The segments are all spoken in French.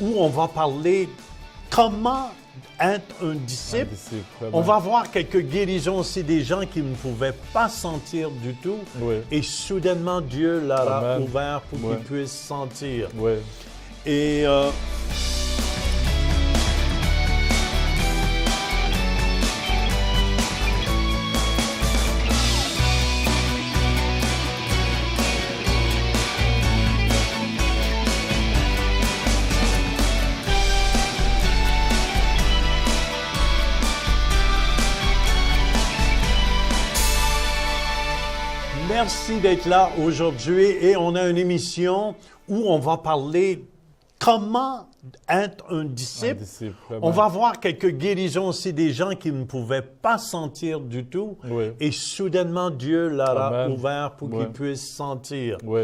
où on va parler comment être un disciple. On va voir quelques guérisons aussi des gens qui ne pouvaient pas sentir du tout. Oui. Et soudainement, Dieu leur a ouvert pour qu'ils puissent sentir. Oui. Et merci d'être là aujourd'hui et on a une émission où on va parler comment être un disciple. On va voir quelques guérisons aussi des gens qui ne pouvaient pas sentir du tout. Oui. Et soudainement, Dieu leur a ouvert pour qu'ils puissent sentir. Oui.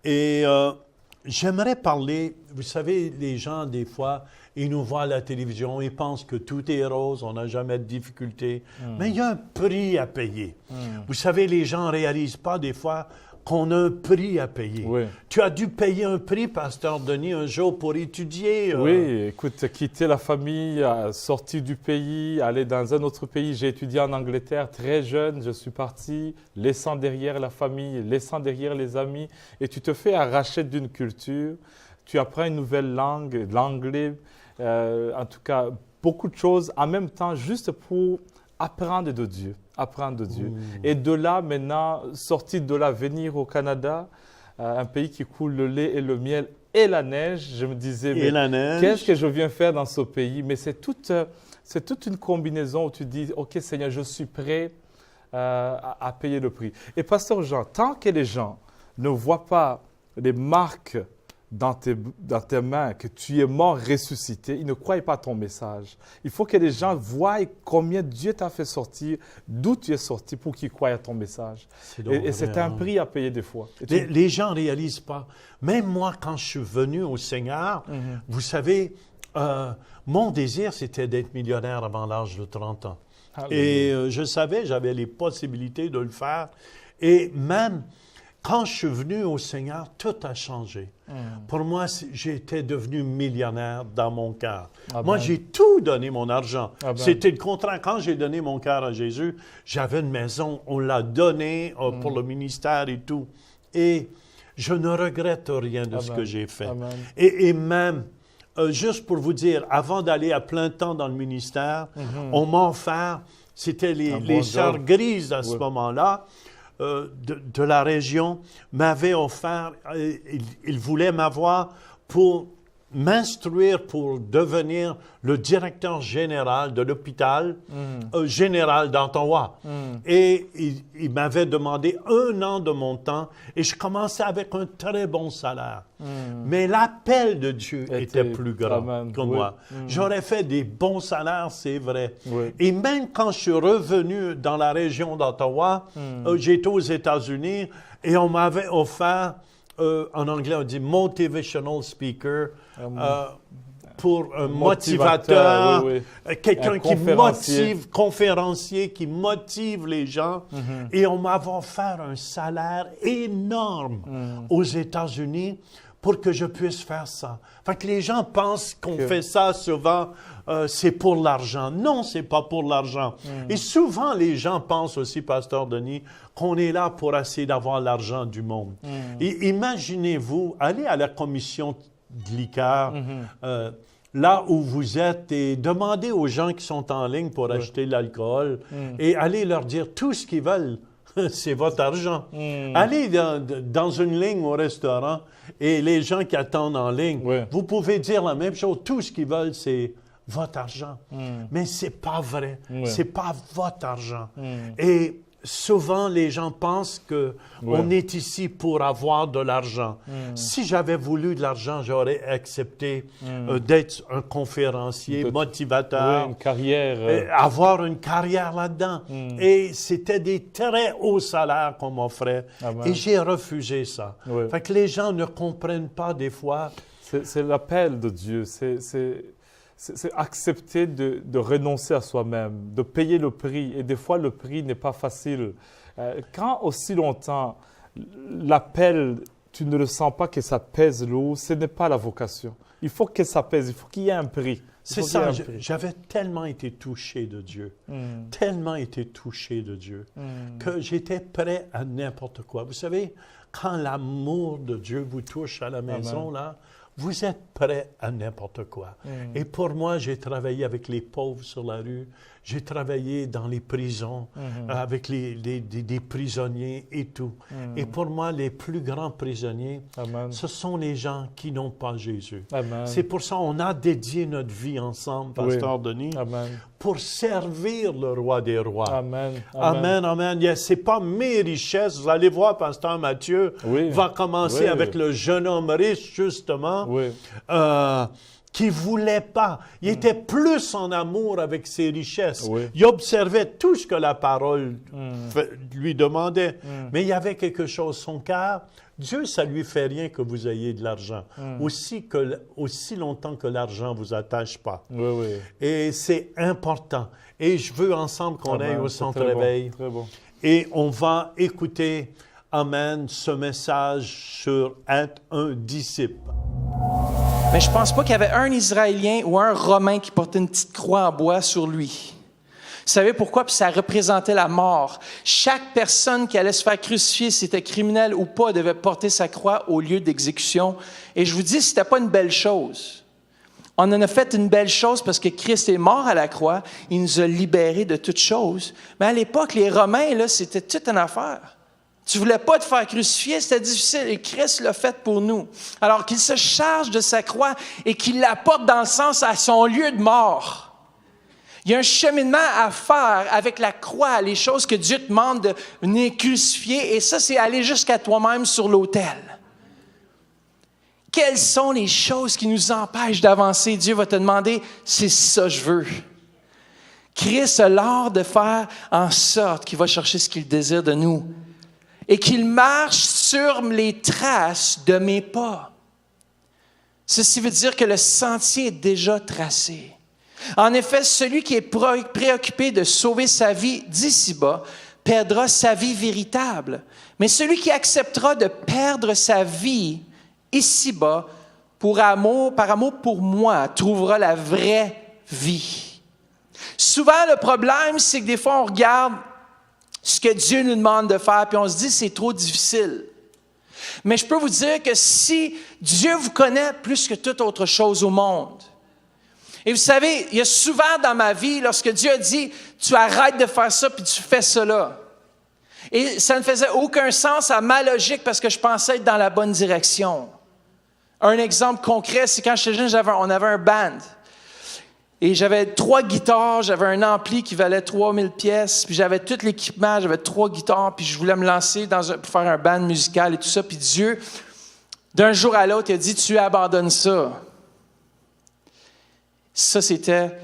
Et j'aimerais parler, vous savez, les gens, des fois, ils nous voient à la télévision, ils pensent que tout est rose, on n'a jamais de difficultés. Mais il y a un prix à payer. Vous savez, les gens ne réalisent pas des fois qu'on a un prix à payer. Oui. Tu as dû payer un prix, Pasteur Denis, un jour pour étudier. Oui, écoute, quitter la famille, sortir du pays, aller dans un autre pays. J'ai étudié en Angleterre très jeune, je suis parti, laissant derrière la famille, laissant derrière les amis. Et tu te fais arracher d'une culture, tu apprends une nouvelle langue, l'anglais, en tout cas, beaucoup de choses en même temps, juste pour apprendre de Dieu. Apprendre de Dieu. Et de là, maintenant, sortir de là, venir au Canada, un pays qui coule le lait et le miel et la neige, je me disais, mais qu'est-ce que je viens faire dans ce pays? Mais c'est toute une combinaison où tu dis, OK Seigneur, je suis prêt à payer le prix. Et Pasteur Jean, tant que les gens ne voient pas les marques dans tes mains, que tu es mort ressuscité, ils ne croient pas à ton message. Il faut que les gens voient combien Dieu t'a fait sortir, d'où tu es sorti pour qu'ils croient à ton message. Et c'est un prix à payer des fois. Les gens ne réalisent pas. Même moi, quand je suis venu au Seigneur, vous savez, mon désir, c'était d'être millionnaire avant l'âge de 30 ans. Et je savais, j'avais les possibilités de le faire. Et même quand je suis venu au Seigneur, tout a changé. Pour moi, j'étais devenu millionnaire dans mon cœur. Moi, j'ai tout donné mon argent. C'était le contraire. Quand j'ai donné mon cœur à Jésus, j'avais une maison, on l'a donnée pour le ministère et tout. Et je ne regrette rien de ce que j'ai fait. Et même, juste pour vous dire, avant d'aller à plein temps dans le ministère, on m'a offert, c'était les sœurs grises à ce moment-là, de la région m'avait offert, il voulait m'avoir pour m'instruire pour devenir le directeur général de l'hôpital général d'Ottawa. Et il m'avait demandé 1 an de mon temps et je commençais avec un très bon salaire. Mais l'appel de Dieu était plus grand que moi. J'aurais fait des bons salaires, c'est vrai. Et même quand je suis revenu dans la région d'Ottawa, j'étais aux États-Unis et on m'avait offert, en anglais on dit motivational speaker, pour un motivateur, quelqu'un qui motive, conférencier, qui motive les gens. Et on m'avait offert un salaire énorme aux États-Unis pour que je puisse faire ça. Fait que les gens pensent qu'on fait ça souvent, c'est pour l'argent. Non, c'est pas pour l'argent. Et souvent, les gens pensent aussi, Pasteur Denis, qu'on est là pour essayer d'avoir l'argent du monde. Et imaginez-vous, allez à la commission de liqueur, là où vous êtes, et demandez aux gens qui sont en ligne pour acheter de l'alcool et allez leur dire tout ce qu'ils veulent. C'est votre argent. Allez dans une ligne au restaurant et les gens qui attendent en ligne, vous pouvez dire la même chose. Tout ce qu'ils veulent, c'est votre argent. Mais c'est pas vrai. C'est pas votre argent. Et souvent, les gens pensent qu'on est ici pour avoir de l'argent. Si j'avais voulu de l'argent, j'aurais accepté d'être un conférencier, motivateur. Une carrière. Avoir une carrière là-dedans. Et c'était des très hauts salaires qu'on m'offrait. Et j'ai refusé ça. Fait que les gens ne comprennent pas des fois. C'est l'appel de Dieu. C'est accepter de renoncer à soi-même, de payer le prix. Et des fois, le prix n'est pas facile. Quand aussi longtemps l'appel tu ne le sens pas que ça pèse lourd, ce n'est pas la vocation. Il faut que ça pèse, il faut qu'il y ait un prix. C'est ça, j'avais tellement été touché de Dieu, tellement été touché de Dieu, que j'étais prêt à n'importe quoi. Vous savez, quand l'amour de Dieu vous touche à la maison, là, vous êtes prêt à n'importe quoi. Et pour moi, j'ai travaillé avec les pauvres sur la rue, j'ai travaillé dans les prisons, avec des prisonniers et tout. Et pour moi, les plus grands prisonniers, ce sont les gens qui n'ont pas Jésus. C'est pour ça qu'on a dédié notre vie ensemble, Pasteur Denis, pour servir le roi des rois. Amen. Amen, amen. Ce n'est pas mes richesses. Vous allez voir, Pasteur Mathieu va commencer avec le jeune homme riche, justement, qui ne voulait pas. Il était plus en amour avec ses richesses. Il observait tout ce que la parole lui demandait. Mais il y avait quelque chose. Son cœur, Dieu, ça ne lui fait rien que vous ayez de l'argent. Aussi longtemps que l'argent ne vous attache pas. Et c'est important. Et je veux ensemble qu'on aille au centre réveil. Bon. Et on va écouter, amen, ce message sur être un disciple. Mais je ne pense pas qu'il y avait un Israélien ou un Romain qui portait une petite croix en bois sur lui. Vous savez pourquoi? Puis ça représentait la mort. Chaque personne qui allait se faire crucifier, si c'était criminel ou pas, devait porter sa croix au lieu d'exécution. Et je vous dis, ce n'était pas une belle chose. On en a fait une belle chose parce que Christ est mort à la croix. Il nous a libérés de toutes choses. Mais à l'époque, les Romains, là, c'était toute une affaire. Tu ne voulais pas te faire crucifier, c'était difficile, et Christ l'a fait pour nous. Alors qu'il se charge de sa croix et qu'il la porte dans le sens à son lieu de mort. Il y a un cheminement à faire avec la croix, les choses que Dieu te demande de venir crucifier, et ça, c'est aller jusqu'à toi-même sur l'autel. Quelles sont les choses qui nous empêchent d'avancer? Dieu va te demander, c'est ça que je veux. Christ a l'art de faire en sorte qu'il va chercher ce qu'il désire de nous. Et qu'il marche sur les traces de mes pas. Ceci veut dire que le sentier est déjà tracé. En effet, celui qui est préoccupé de sauver sa vie d'ici-bas perdra sa vie véritable. Mais celui qui acceptera de perdre sa vie ici-bas par amour pour moi trouvera la vraie vie. Souvent, le problème, c'est que des fois, on regarde ce que Dieu nous demande de faire, puis on se dit c'est trop difficile. Mais je peux vous dire que si Dieu vous connaît plus que toute autre chose au monde, et vous savez, il y a souvent dans ma vie, lorsque Dieu a dit, tu arrêtes de faire ça, puis tu fais cela. Et ça ne faisait aucun sens à ma logique parce que je pensais être dans la bonne direction. Un exemple concret, c'est quand j'étais jeune, on avait un band. Et j'avais 3 guitares, j'avais un ampli qui valait 3000 pièces, puis j'avais tout l'équipement, j'avais 3 guitares, puis je voulais me lancer pour faire un band musical et tout ça. Puis Dieu, d'un jour à l'autre, il a dit, tu abandonnes ça. Ça, c'était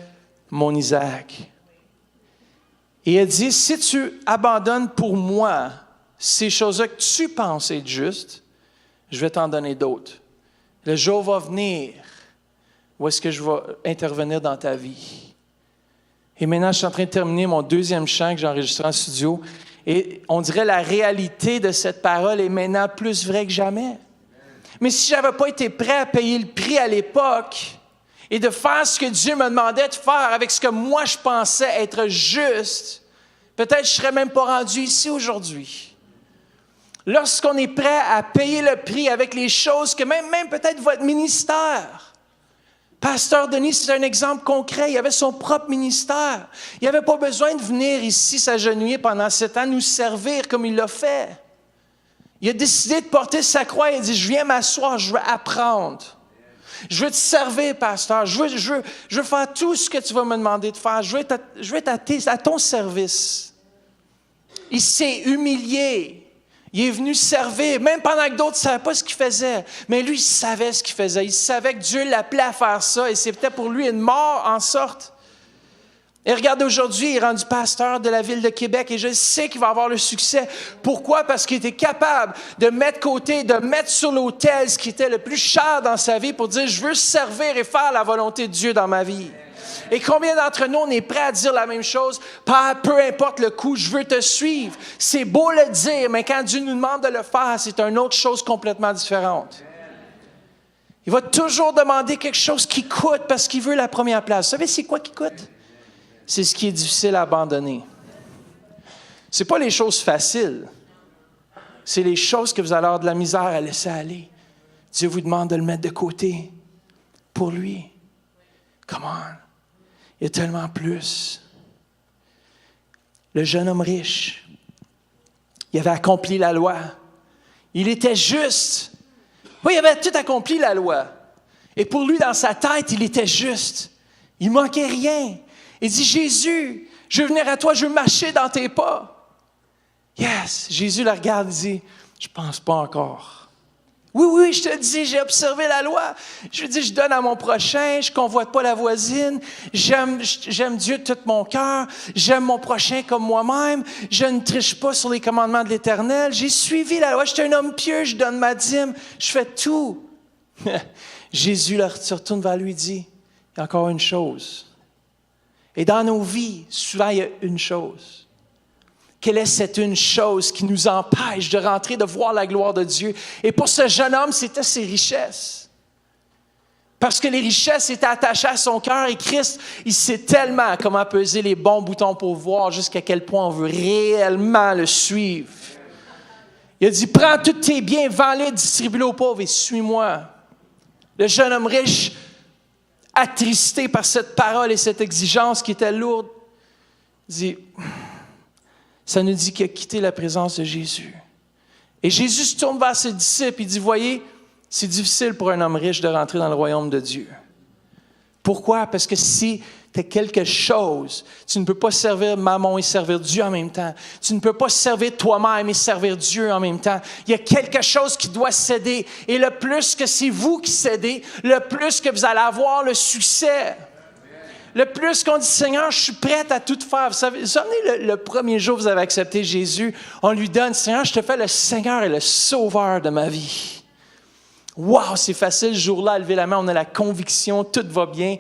mon Isaac. Et il a dit, si tu abandonnes pour moi ces choses-là que tu penses être justes, je vais t'en donner d'autres. Le jour va venir où est-ce que je vais intervenir dans ta vie? Et maintenant, je suis en train de terminer mon 2e chant que j'ai enregistré en studio. Et on dirait la réalité de cette parole est maintenant plus vraie que jamais. Mais si je n'avais pas été prêt à payer le prix à l'époque et de faire ce que Dieu me demandait de faire avec ce que moi je pensais être juste, peut-être je ne serais même pas rendu ici aujourd'hui. Lorsqu'on est prêt à payer le prix avec les choses que même peut-être votre ministère, Pasteur Denis, c'est un exemple concret. Il avait son propre ministère. Il n'avait pas besoin de venir ici s'agenouiller pendant 7 ans, nous servir comme il l'a fait. Il a décidé de porter sa croix. Il a dit, je viens m'asseoir, je veux apprendre. Je veux te servir, pasteur. Je veux faire tout ce que tu vas me demander de faire. Je veux être à ton service. Il s'est humilié. Il est venu servir, même pendant que d'autres ne savaient pas ce qu'il faisait. Mais lui, il savait ce qu'il faisait. Il savait que Dieu l'appelait à faire ça et c'était pour lui une mort en sorte. Et regardez, aujourd'hui, il est rendu pasteur de la ville de Québec et je sais qu'il va avoir le succès. Pourquoi? Parce qu'il était capable de mettre côté, de mettre sur l'autel ce qui était le plus cher dans sa vie pour dire, je veux servir et faire la volonté de Dieu dans ma vie. Et combien d'entre nous, on est prêt à dire la même chose? Père, peu importe le coût, je veux te suivre. C'est beau le dire, mais quand Dieu nous demande de le faire, c'est une autre chose complètement différente. Il va toujours demander quelque chose qui coûte parce qu'il veut la première place. Vous savez, c'est quoi qui coûte? C'est ce qui est difficile à abandonner. Ce n'est pas les choses faciles. C'est les choses que vous allez avoir de la misère à laisser aller. Dieu vous demande de le mettre de côté pour lui. Come on. Il y a tellement plus. Le jeune homme riche, il avait accompli la loi. Il était juste. Oui, il avait tout accompli la loi. Et pour lui, dans sa tête, il était juste. Il ne manquait rien. Il dit, Jésus, je veux venir à toi, je veux marcher dans tes pas. Yes! Jésus le regarde et dit, je ne pense pas encore. Oui, je te le dis, j'ai observé la loi. Je dis, je donne à mon prochain, je ne convoite pas la voisine, j'aime Dieu de tout mon cœur, j'aime mon prochain comme moi-même, je ne triche pas sur les commandements de l'Éternel, j'ai suivi la loi, je suis un homme pieux, je donne ma dîme, je fais tout. Jésus se retourne vers lui et dit, il y a encore une chose. Et dans nos vies, souvent, il y a une chose. Quelle est cette une chose qui nous empêche de rentrer, de voir la gloire de Dieu? Et pour ce jeune homme, c'était ses richesses. Parce que les richesses étaient attachées à son cœur et Christ, il sait tellement comment peser les bons boutons pour voir jusqu'à quel point on veut réellement le suivre. Il a dit, prends tous tes biens, vends-les, distribue-les aux pauvres et suis-moi. Le jeune homme riche, attristé par cette parole et cette exigence qui était lourde, dit, ça nous dit qu'il a quitté la présence de Jésus. Et Jésus se tourne vers ses disciples et dit, voyez, c'est difficile pour un homme riche de rentrer dans le royaume de Dieu. Pourquoi? Parce que si tu as quelque chose, tu ne peux pas servir Mammon et servir Dieu en même temps. Tu ne peux pas servir toi-même et servir Dieu en même temps. Il y a quelque chose qui doit céder. Et le plus que c'est vous qui cédez, le plus que vous allez avoir le succès. Le plus qu'on dit, Seigneur, je suis prête à tout faire. Vous savez, le premier jour où vous avez accepté Jésus, on lui donne, Seigneur, je te fais le Seigneur et le Sauveur de ma vie. Wow, c'est facile, ce jour-là, à lever la main, on a la conviction, tout va bien,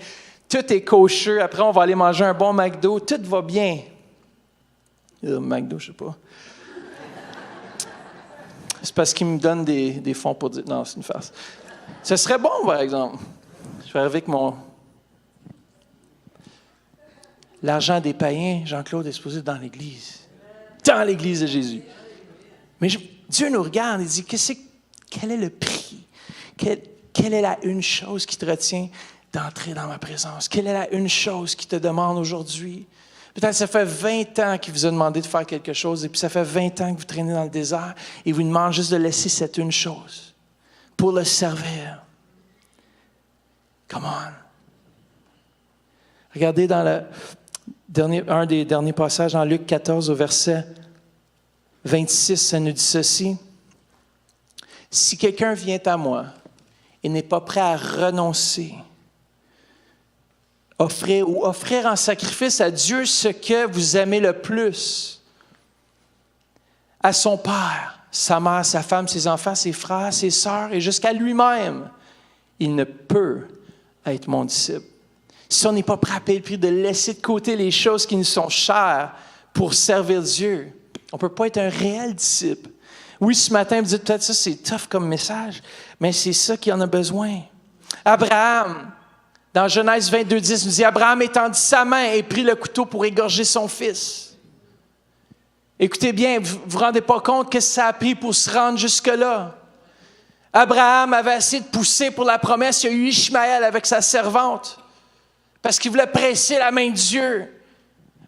tout est kosher. Après, on va aller manger un bon McDo, tout va bien. McDo, je sais pas. C'est parce qu'il me donne des fonds pour dire, non, c'est une farce. Ce serait bon, par exemple. Je vais arriver avec l'argent des païens, Jean-Claude, est supposé dans l'Église. Dans l'Église de Jésus. Mais Dieu nous regarde et dit, quel est le prix? Quelle est la une chose qui te retient d'entrer dans ma présence? Quelle est la une chose qui te demande aujourd'hui? Peut-être que ça fait 20 ans qu'il vous a demandé de faire quelque chose et puis ça fait 20 ans que vous traînez dans le désert et il vous demande juste de laisser cette une chose pour le servir. Come on. Regardez dans un des derniers passages, en Luc 14, au verset 26, ça nous dit ceci. « Si quelqu'un vient à moi et n'est pas prêt à renoncer, offrir en sacrifice à Dieu ce que vous aimez le plus, à son père, sa mère, sa femme, ses enfants, ses frères, ses sœurs et jusqu'à lui-même, il ne peut être mon disciple. » Si on n'est pas prêt à payer le prix de laisser de côté les choses qui nous sont chères pour servir Dieu, on ne peut pas être un réel disciple. Oui, ce matin, vous dites peut-être ça, c'est tough comme message, mais c'est ça qui en a besoin. Abraham, dans Genèse 22:10, nous dit, Abraham étendit sa main et prit le couteau pour égorger son fils. Écoutez bien, vous ne vous rendez pas compte que ça a pris pour se rendre jusque-là. Abraham avait essayé de pousser pour la promesse, il y a eu Ishmaël avec sa servante, parce qu'il voulait presser la main de Dieu.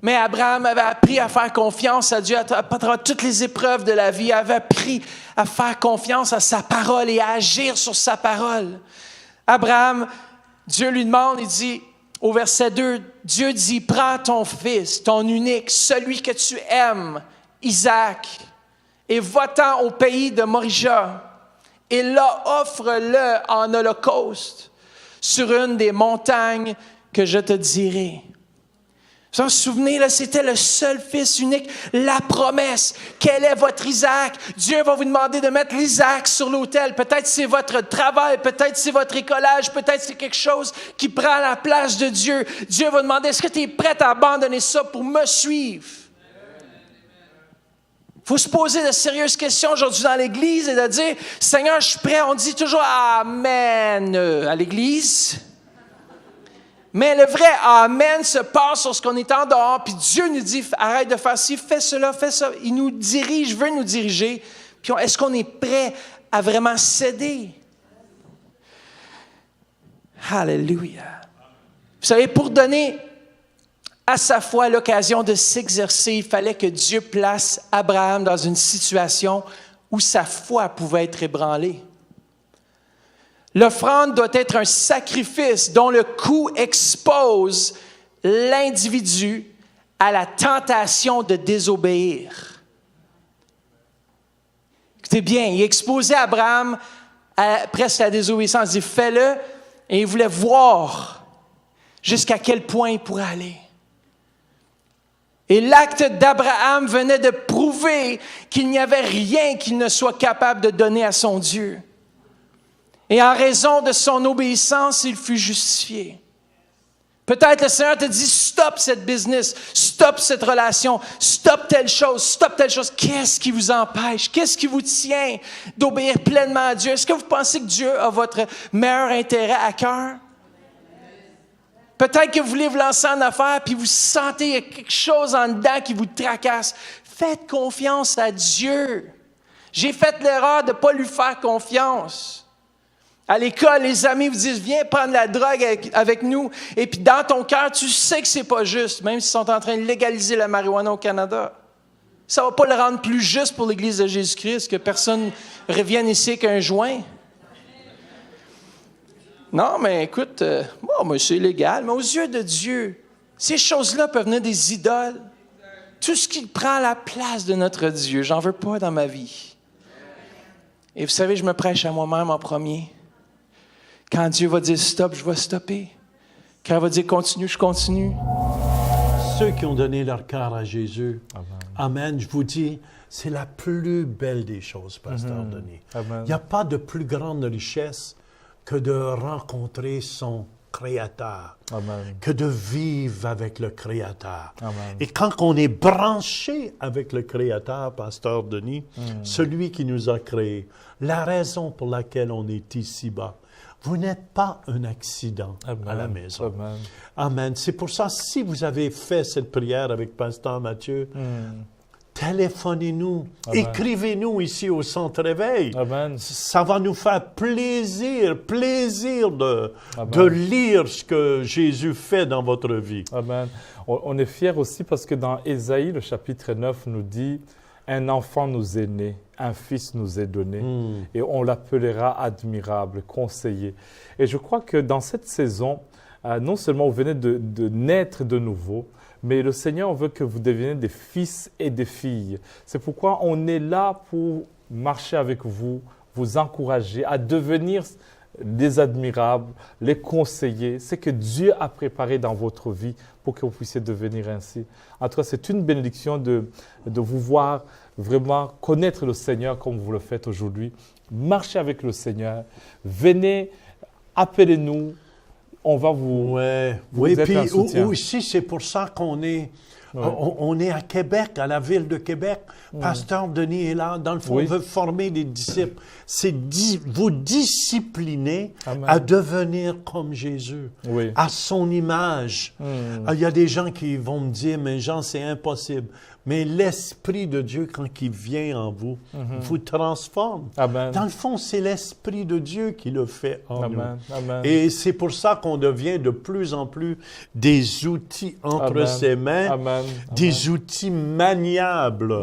Mais Abraham avait appris à faire confiance à Dieu à travers toutes les épreuves de la vie. Il avait appris à faire confiance à sa parole et à agir sur sa parole. Abraham, Dieu lui demande, il dit au verset 2, Dieu dit, prends ton fils, ton unique, celui que tu aimes, Isaac, et va-t'en au pays de Moria. Et là, offre-le en holocauste sur une des montagnes que je te dirai. Vous vous souvenez, là, c'était le seul fils unique, la promesse. Quel est votre Isaac? Dieu va vous demander de mettre l'Isaac sur l'autel. Peut-être c'est votre travail, peut-être c'est votre écolage, peut-être c'est quelque chose qui prend la place de Dieu. Dieu va demander, est-ce que tu es prêt à abandonner ça pour me suivre? Il faut se poser de sérieuses questions aujourd'hui dans l'Église et de dire, Seigneur, je suis prêt. On dit toujours Amen à l'Église. Mais le vrai Amen se passe sur ce qu'on est en dehors, puis Dieu nous dit, arrête de faire ci, fais cela, fais ça. Il nous dirige, veut nous diriger. Puis est-ce qu'on est prêt à vraiment céder? Alléluia. Vous savez, pour donner à sa foi l'occasion de s'exercer, il fallait que Dieu place Abraham dans une situation où sa foi pouvait être ébranlée. L'offrande doit être un sacrifice dont le coût expose l'individu à la tentation de désobéir. Écoutez bien, il exposait Abraham à presque la désobéissance. Il dit, fais-le, et il voulait voir jusqu'à quel point il pourrait aller. Et l'acte d'Abraham venait de prouver qu'il n'y avait rien qu'il ne soit capable de donner à son Dieu. Et en raison de son obéissance, il fut justifié. Peut-être le Seigneur te dit, stop cette business, stop cette relation, stop telle chose. Qu'est-ce qui vous empêche? Qu'est-ce qui vous tient d'obéir pleinement à Dieu? Est-ce que vous pensez que Dieu a votre meilleur intérêt à cœur? Peut-être que vous voulez vous lancer en affaires puis vous sentez qu'il y a quelque chose en dedans qui vous tracasse. Faites confiance à Dieu. J'ai fait l'erreur de ne pas lui faire confiance. À l'école, les amis vous disent, viens prendre la drogue avec nous. Et puis dans ton cœur, tu sais que c'est pas juste, même s'ils sont en train de légaliser la marijuana au Canada. Ça ne va pas le rendre plus juste pour l'Église de Jésus-Christ que personne revienne ici avec un joint. Non, mais écoute, moi, c'est illégal. Mais aux yeux de Dieu, ces choses-là peuvent venir des idoles. Tout ce qui prend la place de notre Dieu, j'en veux pas dans ma vie. Et vous savez, je me prêche à moi-même en premier. Quand Dieu va dire stop, je vais stopper. Quand il va dire continue, je continue. Ceux qui ont donné leur cœur à Jésus, Amen, je vous dis, c'est la plus belle des choses, Pasteur Denis. Amen. Il n'y a pas de plus grande richesse que de rencontrer son Créateur, Amen. que de vivre avec le Créateur. Amen. Et quand on est branché avec le Créateur, Pasteur Denis, celui qui nous a créés, la raison pour laquelle on est ici-bas, vous n'êtes pas un accident à la maison. Amen. Amen. C'est pour ça, si vous avez fait cette prière avec Pasteur Mathieu, téléphonez-nous, écrivez-nous ici au Centre Éveil. Amen. Ça va nous faire plaisir de lire ce que Jésus fait dans votre vie. Amen. On est fiers aussi parce que dans Ésaïe, le chapitre 9 nous dit « Un enfant nous est né, un fils nous est donné, et on l'appellera admirable, conseiller. » Et je crois que dans cette saison, non seulement vous venez de naître de nouveau, mais le Seigneur veut que vous deveniez des fils et des filles. C'est pourquoi on est là pour marcher avec vous, vous encourager à devenir des admirables, les conseillers, c'est que Dieu a préparé dans votre vie pour que vous puissiez devenir ainsi. En tout cas, c'est une bénédiction de vous voir vraiment connaître le Seigneur comme vous le faites aujourd'hui. Marchez avec le Seigneur. Venez, appelez-nous. On va vous être un soutien. Aussi, c'est pour ça qu'on est... On est à Québec, à la ville de Québec. Pasteur Denis est là. Dans le fond, on veut former des disciples. C'est vous discipliner à devenir comme Jésus, à son image. Il y a des gens qui vont me dire, mais Jean, c'est impossible. Mais l'Esprit de Dieu, quand il vient en vous, vous transforme. Amen. Dans le fond, c'est l'Esprit de Dieu qui le fait en nous. Amen. Et c'est pour ça qu'on devient de plus en plus des outils entre ses mains, des outils maniables.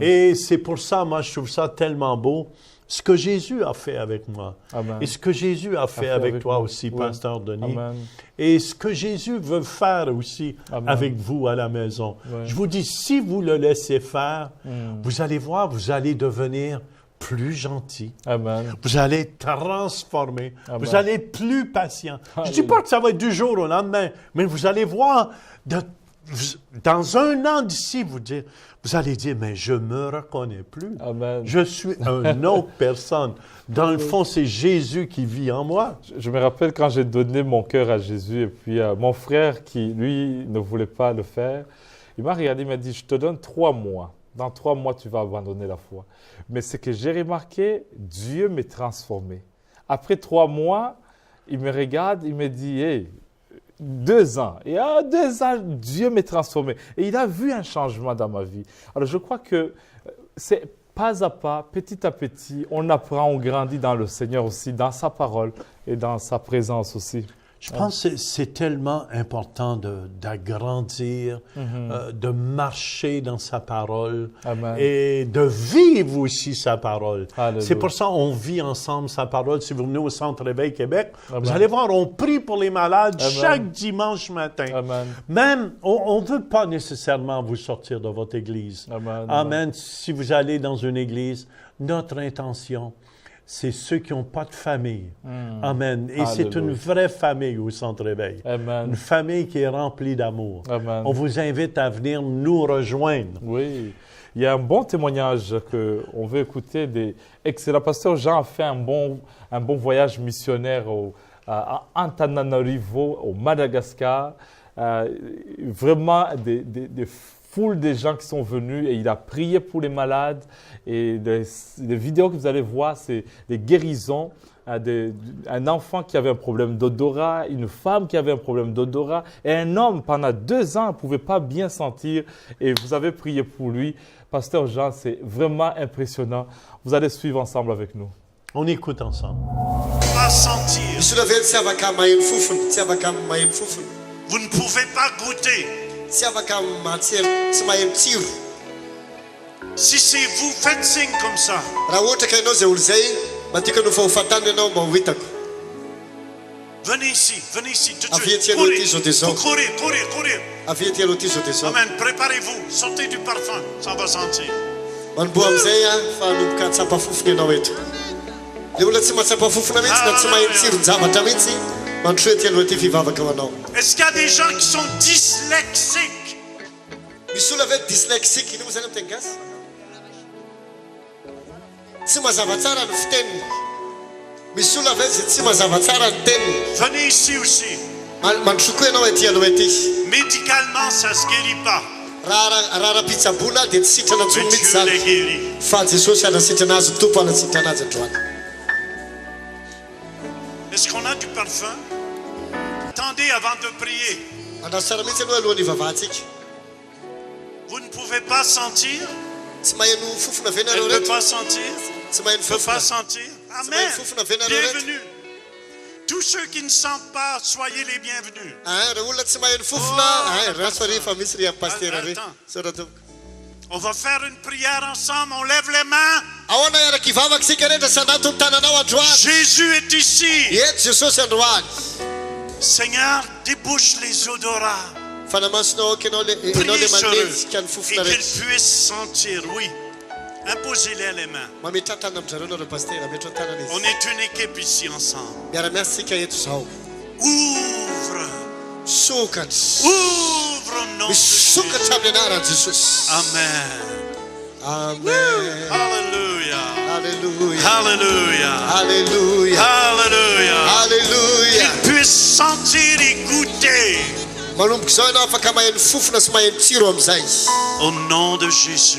Et c'est pour ça, moi, je trouve ça tellement beau. Ce que Jésus a fait avec moi. Et ce que Jésus a fait avec toi aussi, Pasteur Denis. Et ce que Jésus veut faire aussi avec vous à la maison. Je vous dis, si vous le laissez faire, vous allez voir, vous allez devenir plus gentil. Vous allez être transformé. Vous allez être plus patient. Je ne dis pas que ça va être du jour au lendemain, mais vous allez voir dans un an d'ici, vous allez dire, mais je me reconnais plus. Amen. Je suis une autre personne. Dans le fond, c'est Jésus qui vit en moi. Je me rappelle quand j'ai donné mon cœur à Jésus et puis mon frère qui, lui, ne voulait pas le faire, il m'a regardé, il m'a dit, je te donne 3 mois. Dans 3 mois, tu vas abandonner la foi. Mais ce que j'ai remarqué, Dieu m'est transformé. Après 3 mois, il me regarde, il me dit, hey, 2 ans. Et à 2 ans, Dieu m'est transformé. Et il a vu un changement dans ma vie. Alors, je crois que c'est pas à pas, petit à petit, on apprend, on grandit dans le Seigneur aussi, dans sa parole et dans sa présence aussi. Je pense que c'est tellement important d'agrandir, de marcher dans sa parole Amen. et de vivre aussi sa parole. Alléluia. C'est pour ça qu'on vit ensemble sa parole. Si vous venez au Centre Réveil Québec, Amen. vous allez voir, on prie pour les malades Amen. chaque dimanche matin. Amen. Même, on ne veut pas nécessairement vous sortir de votre église. Amen. Amen. Si vous allez dans une église, notre intention, c'est ceux qui n'ont pas de famille. Amen. Et c'est Alléluia. une vraie famille au Centre Réveil. Amen. Une famille qui est remplie d'amour. Amen. On vous invite à venir nous rejoindre. Oui, il y a un bon témoignage qu'on veut écouter. Excellent. Pasteur Jean a fait un bon voyage missionnaire à Antananarivo, au Madagascar. Vraiment des foules de gens qui sont venus et il a prié pour les malades. Et les vidéos que vous allez voir, c'est des guérisons. Un enfant qui avait un problème d'odorat, une femme qui avait un problème d'odorat et un homme pendant 2 ans ne pouvait pas bien sentir et vous avez prié pour lui. Pasteur Jean, c'est vraiment impressionnant. Vous allez suivre ensemble avec nous. On écoute ensemble. Pas sentir. Vous ne pouvez pas goûter. Si c'est vous, faites signe comme ça. Venez ici tout de suite. Courez. Amen, préparez-vous, sortez du parfum, ça va sentir. Est-ce qu'il y a des gens qui sont dyslexiques? Venez ici aussi. Médicalement, ça ne se guérit pas. Mais Dieu les guérit. Est-ce qu'on a du parfum? Attendez avant de prier. Vous ne pouvez pas sentir? Elle ne peut pas sentir? Ne peut pas sentir? Amen. Bienvenue. Tous ceux qui ne sentent pas, soyez les bienvenus. On va faire une prière ensemble. On lève les mains. Jésus est ici. Seigneur, débouche les odorats. Priez sur eux et qu'ils puissent sentir. Oui. Imposez-les les mains. On est une équipe ici ensemble. Ouvre. Ouvre au nom de Jésus. Amen. Alléluia. Alléluia. Alléluia. Qu'ils puissent sentir et goûter. Au nom de Jésus.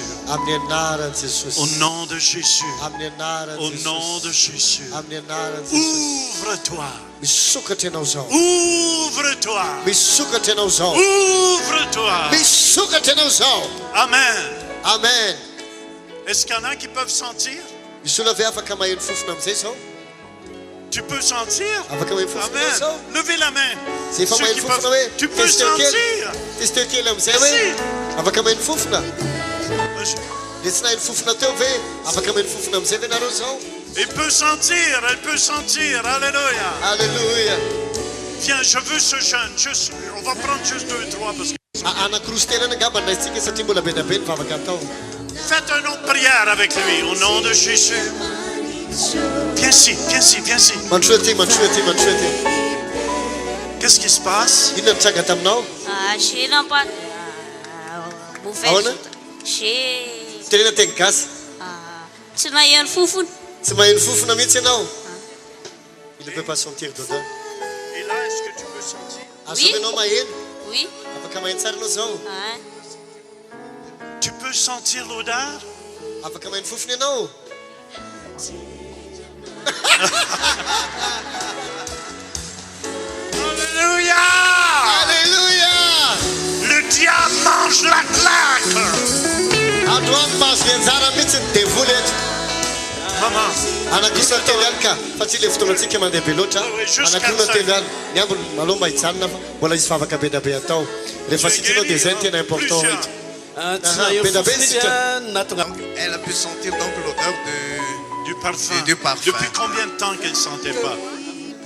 Au nom de Jésus. Au nom de Jésus. Ouvre-toi. Ouvre-toi. Ouvre-toi. Amen. Amen. Est-ce qu'il y en a qui peuvent sentir? Tu peux sentir? Amen. Levez la main. Ceux qui peuvent. Tu peux sentir? Il peut sentir, elle peut sentir. Alléluia. Alléluia. Viens, je veux ce jeune. On va prendre juste 2, 3 parce que. Faites un autre prière avec lui au nom de Jésus. Viens ici. Qu'est-ce qui se passe? Ahoana? Tenena teny gasy. Tsy maheno fofona. Tsy maheno fofona mihitsy ianao. Il ne peut pas sentir dedans. Et là, est-ce que tu peux sentir? Asao ianao maheno? Oui. Afaka maheno tsara anao zao. Tu peux sentir l'odeur? Afaka maheno fofona ianao. Alléluia! Alléluia! Le diable mange la claque! Androany mahazo ny anjara mihitsy ny devoly eto. Maman, Anakisana telo ihany ka fa tsy le fotoanantsika mandeha be loatra. jusqu'à Anakirona ça. telo ihany. Ny ambony aloha mahijanona fa mbola izy favaka be da be atao. Rehefa sitrinao dia zay ny tena important Plusieurs. eto. Elle a pu sentir donc l'odeur Du parfum. Du parfum. Depuis combien de temps qu'elle ne sentait pas?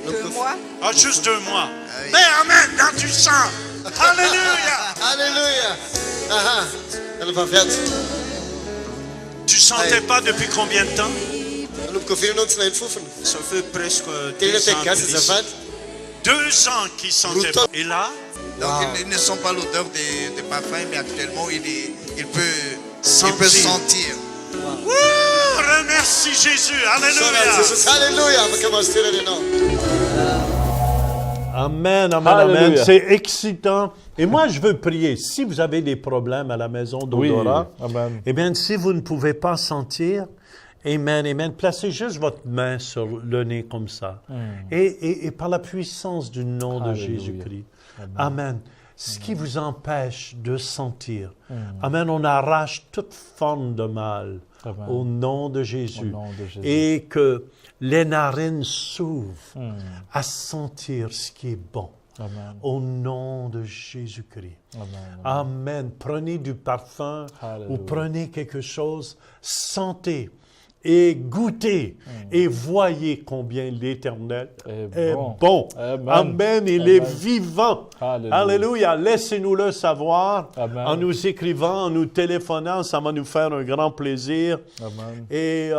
2 mois. Ah, juste 2 mois. Mais maintenant tu sens. Alléluia! Alléluia! Aha, elle va faire. Tu sentais pas depuis combien de temps? Ça fait presque 2 2 ans. 2 ans qu'il sentait pas. Et là? Donc ils ne sent pas l'odeur des parfums, mais actuellement il peut Sentir. sentir. Wouh! Remercie Jésus. Alléluia! Amen, amen, Alléluia. amen. C'est excitant. Et moi, je veux prier. Si vous avez des problèmes à la maison d'odorat, Amen. eh bien, si vous ne pouvez pas sentir, amen, amen, placez juste votre main sur le nez comme ça. Et par la puissance du nom de Alléluia. Jésus-Christ, amen. Ce qui vous empêche de sentir, amen, on arrache toute forme de mal Amen. au nom de Jésus. Au nom de Jésus. Et que les narines s'ouvrent à sentir ce qui est bon. Amen. Au nom de Jésus-Christ. Amen. Amen. Prenez du parfum Alléluia. ou prenez quelque chose, sentez et goûtez et voyez combien l'Éternel Est est bon. bon. Amen. Amen. Il Amen. est vivant. Alléluia. Alléluia. Laissez-nous le savoir Amen. en nous écrivant, en nous téléphonant. Ça va nous faire un grand plaisir. Amen. Et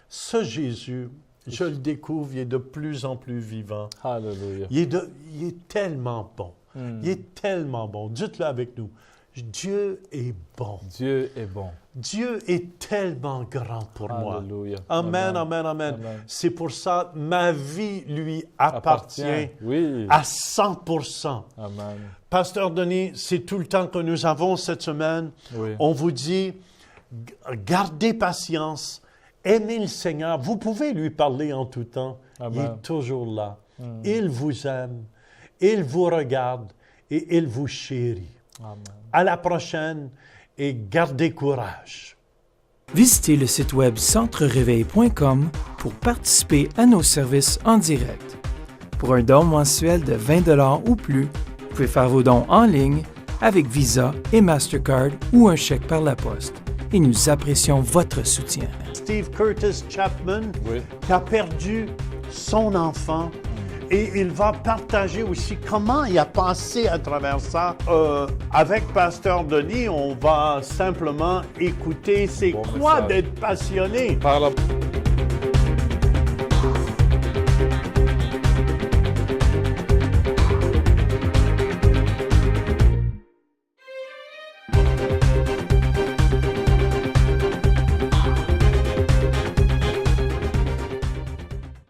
ce Jésus, je le découvre, il est de plus en plus vivant. Alléluia. Il est tellement bon. Il est tellement bon. Dites-le avec nous. Dieu est bon. Dieu est bon. Dieu est tellement grand pour moi. Alléluia. Amen, amen, amen. Amen. C'est pour ça ma vie lui appartient Oui. à 100%. Amen. Pasteur Denis, c'est tout le temps que nous avons cette semaine. Oui. On vous dit, gardez patience, aimez le Seigneur. Vous pouvez lui parler en tout temps. Amen. Il est toujours là. Il vous aime, il vous regarde et il vous chérit. Amen. À la prochaine et gardez courage. Visitez le site web centrereveil.com pour participer à nos services en direct. Pour un don mensuel de 20$ ou plus, vous pouvez faire vos dons en ligne avec Visa et Mastercard ou un chèque par la poste. Et nous apprécions votre soutien. Steve Curtis Chapman, Oui. qui a perdu son enfant, et il va partager aussi comment il a passé à travers ça. Avec Pasteur Denis, on va simplement écouter c'est Bon quoi message. d'être passionné. Par la